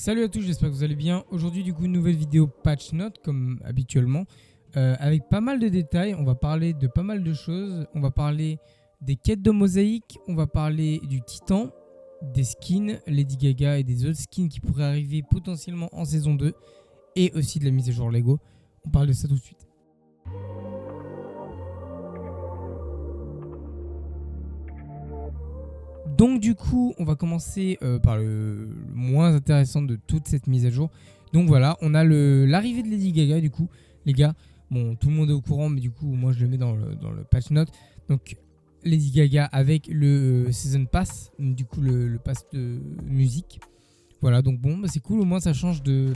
Salut à tous, j'espère que vous allez bien. Aujourd'hui du coup une nouvelle vidéo patch note comme habituellement avec pas mal de détails. On va parler de pas mal de choses. On va parler des quêtes de mosaïque, on va parler du titan, des skins Lady Gaga et des autres skins qui pourraient arriver potentiellement en saison 2 et aussi de la mise à jour Lego. On parle de ça tout de suite. Donc du coup, on va commencer par le moins intéressant de toute cette mise à jour. Donc voilà, on a l'arrivée de Lady Gaga du coup. Les gars, bon, tout le monde est au courant, mais du coup, moi je le mets dans le patch note. Donc Lady Gaga avec le Season Pass, du coup le pass de musique. Voilà, donc bon, bah, c'est cool, au moins ça change de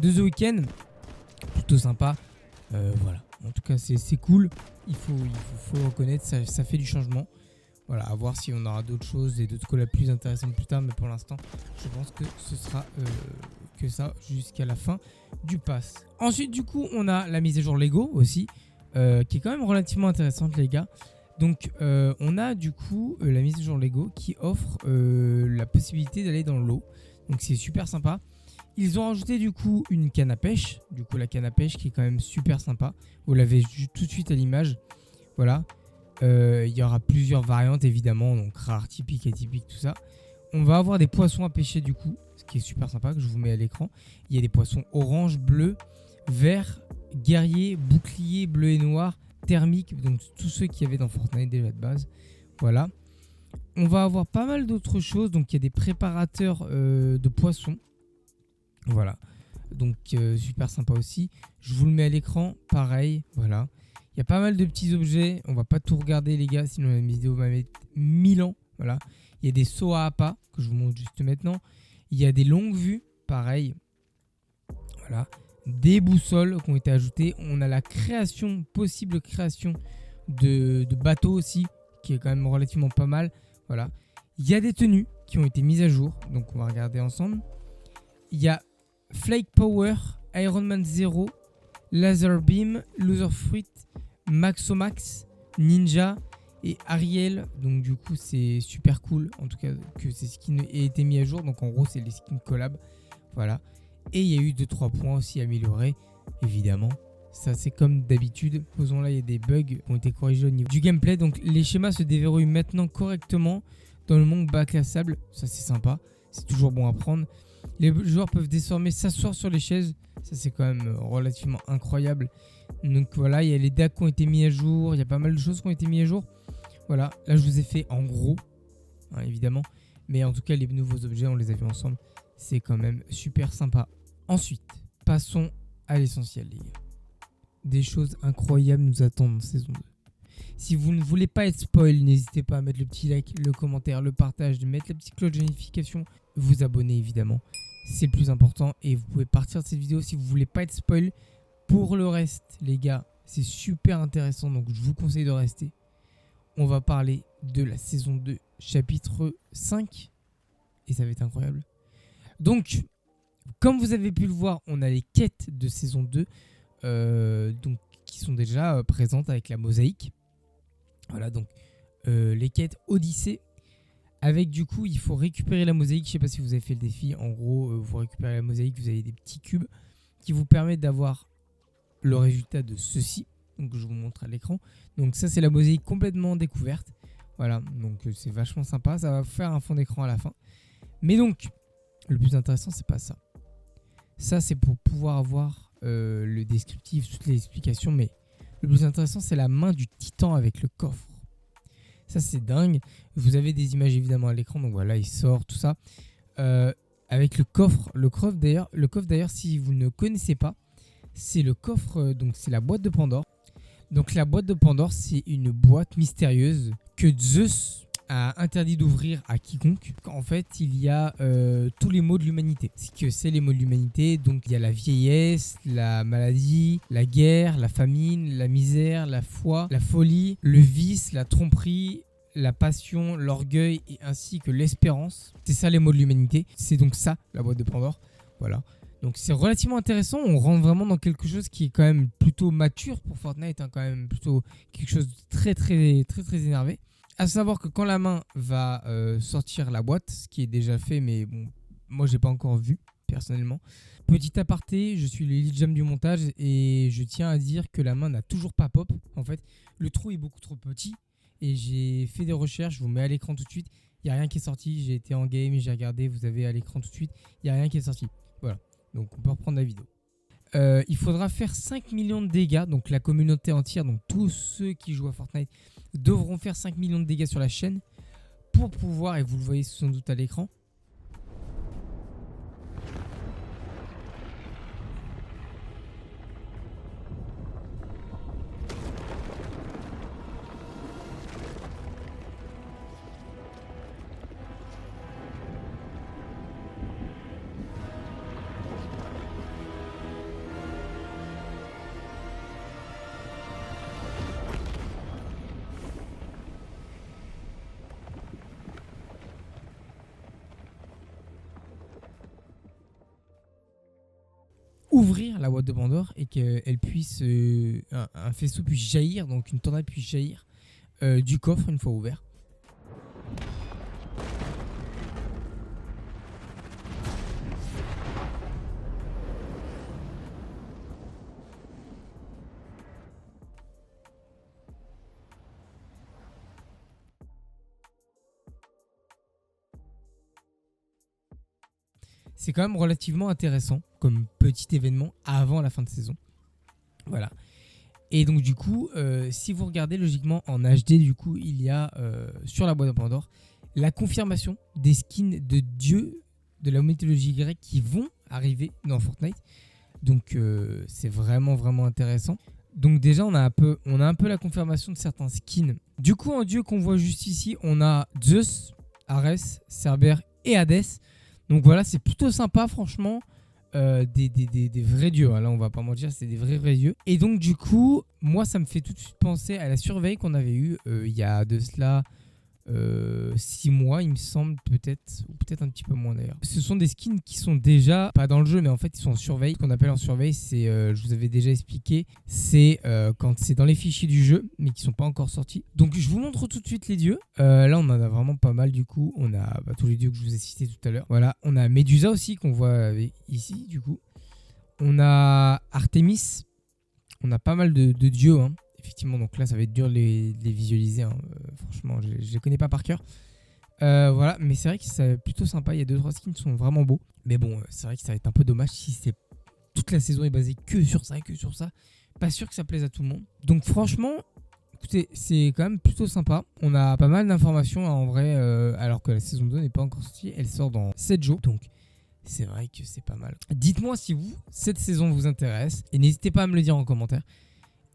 The Weeknd. Plutôt sympa. Voilà, en tout cas c'est cool. Il faut reconnaître, ça fait du changement. Voilà, à voir si on aura d'autres choses et d'autres collabs plus intéressantes plus tard, mais pour l'instant, je pense que ce sera que ça jusqu'à la fin du pass. Ensuite, du coup, on a la mise à jour Lego aussi, qui est quand même relativement intéressante, les gars. Donc, on a du coup la mise à jour Lego qui offre la possibilité d'aller dans l'eau. Donc, c'est super sympa. Ils ont rajouté du coup une canne à pêche. Du coup, la canne à pêche qui est quand même super sympa. Vous l'avez tout de suite à l'image. Voilà. Il y aura plusieurs variantes évidemment, donc rare, typique, atypique, tout ça. On va avoir des poissons à pêcher du coup, ce qui est super sympa, que je vous mets à l'écran. Il y a des poissons orange, bleu, vert, guerrier, bouclier, bleu et noir, thermique, donc tous ceux qu'il y avait dans Fortnite déjà de base. Voilà. On va avoir pas mal d'autres choses, donc il y a des préparateurs de poissons. Voilà. Donc super sympa aussi. Je vous le mets à l'écran, pareil, voilà. Il y a pas mal de petits objets. On va pas tout regarder, les gars, sinon la vidéo va mettre 1000 ans. Voilà. Il y a des sauts à appât que je vous montre juste maintenant. Il y a des longues vues, pareil. Voilà. Des boussoles qui ont été ajoutées. On a la possible création de bateaux aussi, qui est quand même relativement pas mal. Voilà. Il y a des tenues qui ont été mises à jour. Donc on va regarder ensemble. Il y a Flake Power, Iron Man 0, Laser Beam, Loser Fruit, Maxomax, Ninja et Ariel. Donc du coup c'est super cool en tout cas que ces skins aient été mis à jour. Donc en gros c'est les skins collab. Voilà. Et il y a eu 2-3 points aussi améliorés évidemment. Ça c'est comme d'habitude. Posons là, il y a des bugs qui ont été corrigés au niveau du gameplay. Donc les schémas se déverrouillent maintenant correctement dans le monde bac à sable. Ça c'est sympa. C'est toujours bon à prendre. Les joueurs peuvent désormais s'asseoir sur les chaises. Ça c'est quand même relativement incroyable. Donc voilà, il y a les DAC qui ont été mis à jour. Il y a pas mal de choses qui ont été mis à jour. Voilà, là je vous ai fait en gros, hein, évidemment. Mais en tout cas, les nouveaux objets, on les a vus ensemble. C'est quand même super sympa. Ensuite, passons à l'essentiel, les gars. Des choses incroyables nous attendent en saison 2. Si vous ne voulez pas être spoil, n'hésitez pas à mettre le petit like, le commentaire, le partage, de mettre la petite cloche de notification, vous abonner évidemment. C'est le plus important et vous pouvez partir de cette vidéo si vous ne voulez pas être spoil. Pour le reste, les gars, c'est super intéressant, donc je vous conseille de rester. On va parler de la saison 2, chapitre 5, et ça va être incroyable. Donc, comme vous avez pu le voir, on a les quêtes de saison 2, donc, qui sont déjà présentes avec la mosaïque. Voilà, donc les quêtes Odyssée. Avec du coup, il faut récupérer la mosaïque. Je ne sais pas si vous avez fait le défi. En gros, vous récupérez la mosaïque, vous avez des petits cubes qui vous permettent d'avoir le résultat de ceci. Donc je vous montre à l'écran. Donc ça c'est la mosaïque complètement découverte. Voilà, donc c'est vachement sympa. Ça va faire un fond d'écran à la fin. Mais donc, le plus intéressant, c'est pas ça. Ça c'est pour pouvoir avoir le descriptif, toutes les explications. Mais le plus intéressant, c'est la main du titan avec le coffre. Ça c'est dingue. Vous avez des images évidemment à l'écran. Donc voilà, il sort, tout ça. Avec le coffre. Le coffre d'ailleurs, si vous ne connaissez pas, c'est le coffre, donc c'est la boîte de Pandore. Donc la boîte de Pandore, c'est une boîte mystérieuse que Zeus a interdit d'ouvrir à quiconque. En fait, il y a tous les maux de l'humanité. Ce que c'est les maux de l'humanité, donc il y a la vieillesse, la maladie, la guerre, la famine, la misère, la foi, la folie, le vice, la tromperie, la passion, l'orgueil et ainsi que l'espérance. C'est ça les maux de l'humanité. C'est donc ça la boîte de Pandore. Voilà. Donc c'est relativement intéressant, on rentre vraiment dans quelque chose qui est quand même plutôt mature pour Fortnite, hein, quand même plutôt quelque chose de très énervé. À savoir que quand la main va sortir la boîte, ce qui est déjà fait, mais bon, moi j'ai pas encore vu, personnellement. Petit aparté, je suis le lead jam du montage et je tiens à dire que la main n'a toujours pas pop. En fait, le trou est beaucoup trop petit et j'ai fait des recherches, je vous mets à l'écran tout de suite. Il n'y a rien qui est sorti, j'ai été en game, j'ai regardé, vous avez à l'écran tout de suite. Il n'y a rien qui est sorti. Voilà, donc on peut reprendre la vidéo. Il faudra faire 5 millions de dégâts, donc la communauté entière, donc tous ceux qui jouent à Fortnite devront faire 5 millions de dégâts sur la chaîne pour pouvoir, et vous le voyez sans doute à l'écran, ouvrir la boîte de Pandore et qu'elle puisse, un faisceau puisse jaillir, donc une tornade puisse jaillir du coffre une fois ouvert. C'est quand même relativement intéressant comme petit événement avant la fin de saison. Voilà. Et donc du coup, si vous regardez logiquement en HD, du coup, il y a sur la boîte de Pandore la confirmation des skins de dieux de la mythologie grecque qui vont arriver dans Fortnite. Donc c'est vraiment vraiment intéressant. Donc déjà on a un peu la confirmation de certains skins. Du coup en dieu qu'on voit juste ici, on a Zeus, Arès, Cerbère et Hadès. Donc voilà, c'est plutôt sympa franchement. Des vrais dieux, hein. Là on va pas mentir, c'est des vrais dieux. Et donc du coup, moi ça me fait tout de suite penser à la surveille qu'on avait eue il y a de cela 6 mois il me semble, peut-être, ou peut-être un petit peu moins d'ailleurs. Ce sont des skins qui sont déjà pas dans le jeu, mais en fait ils sont en surveille. Ce qu'on appelle en surveille, c'est, je vous avais déjà expliqué, c'est quand c'est dans les fichiers du jeu mais qui sont pas encore sortis. Donc je vous montre tout de suite les dieux. Là on en a vraiment pas mal. Du coup on a tous les dieux que je vous ai cités tout à l'heure. Voilà, on a Médusa aussi qu'on voit ici. Du coup on a Artemis, on a pas mal de dieux, hein. Effectivement, donc là, ça va être dur de les visualiser, hein. Franchement, je ne les connais pas par cœur. Voilà, mais c'est vrai que c'est plutôt sympa. Il y a 2-3 skins qui sont vraiment beaux. Mais bon, c'est vrai que ça va être un peu dommage si toute la saison est basée que sur ça, Pas sûr que ça plaise à tout le monde. Donc franchement, écoutez, c'est quand même plutôt sympa. On a pas mal d'informations, hein, en vrai, alors que la saison 2 n'est pas encore sortie. Elle sort dans 7 jours. Donc c'est vrai que c'est pas mal. Dites-moi si cette saison vous intéresse. Et n'hésitez pas à me le dire en commentaire.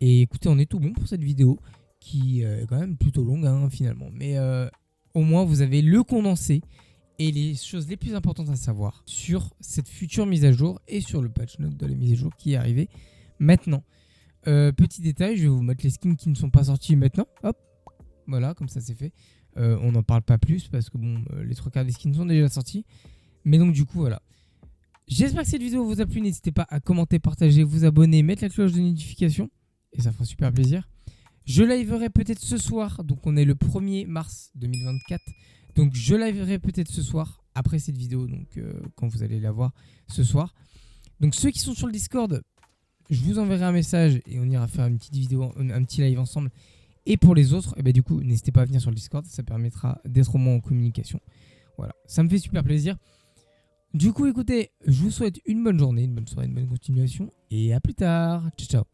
Et écoutez, on est tout bon pour cette vidéo qui est quand même plutôt longue, hein, finalement. Mais au moins, vous avez le condensé et les choses les plus importantes à savoir sur cette future mise à jour et sur le patch note de la mise à jour qui est arrivé maintenant. Petit détail, je vais vous mettre les skins qui ne sont pas sortis maintenant. Hop, voilà, comme ça c'est fait. On n'en parle pas plus parce que bon, les 3/4 des skins sont déjà sortis. Mais donc du coup, voilà. J'espère que cette vidéo vous a plu. N'hésitez pas à commenter, partager, vous abonner, mettre la cloche de notification. Et ça fera super plaisir. Je liverai peut-être ce soir. Donc on est le 1er mars 2024. Donc je liverai peut-être ce soir. Après cette vidéo. Donc quand vous allez la voir ce soir. Donc ceux qui sont sur le Discord, je vous enverrai un message. Et on ira faire une petite vidéo, un petit live ensemble. Et pour les autres, du coup n'hésitez pas à venir sur le Discord. Ça permettra d'être au moins en communication. Voilà, ça me fait super plaisir. Du coup écoutez, je vous souhaite une bonne journée, une bonne soirée, une bonne continuation. Et à plus tard. Ciao ciao.